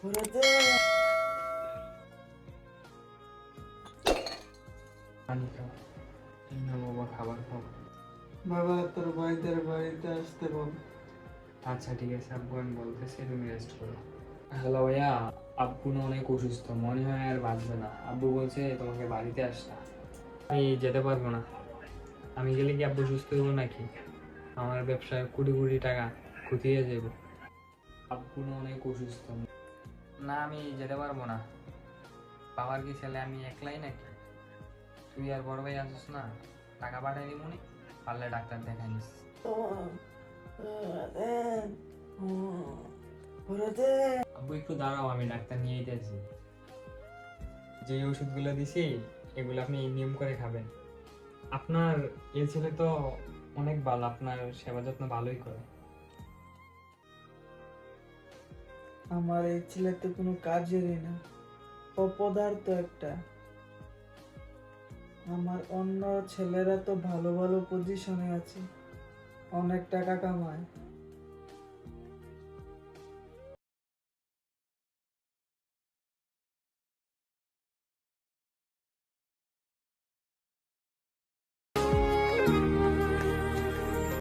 পানি খাও, এই নাও বাবা, খাবার খাও। বাবা তোর ভাইদের বাড়িতে আসতে বল। আচ্ছা ঠিক আছে আব্বু, আমি বলতেছি, তুমি রেস্ট করো। হ্যালো ভাইয়া, আব্বু না অনেক অসুস্থ, মনে হয় আর বাঁচবে না। আব্বু বলছে তোমাকে বাড়িতে আসতে। আমি যেতে পারবো না। আমি গেলে কি আব্বু সুস্থ হইব নাকি? আমার ব্যবসায় কোটি কোটি টাকা ক্ষতি হয়ে যাবে। আব্বু না অনেক অসুস্থ। না, আমি যেতে পারবো না। বাবার কি ছেলে আমি একলাই নাকি? তুই আর বড় ভাই আসিস না, টাকা পাঠাই দিব নি, পারলে ডাক্তার দেখাই নিস। আব্বু একটু দাঁড়াও, আমি ডাক্তার নিয়ে যাচ্ছি। যে ওষুধগুলো দিছি এগুলো আপনি নিয়ম করে খাবেন। আপনার এই ছেলে তো অনেক ভালো, আপনার সেবা যত্ন ভালোই করে। আমার এই ছেলে তো কোনো কাজেরই না, অপদার্থ একটা। আমার অন্য ছেলেরা তো ভালো ভালো পজিশনে আছে, অনেক টাকা কামায়,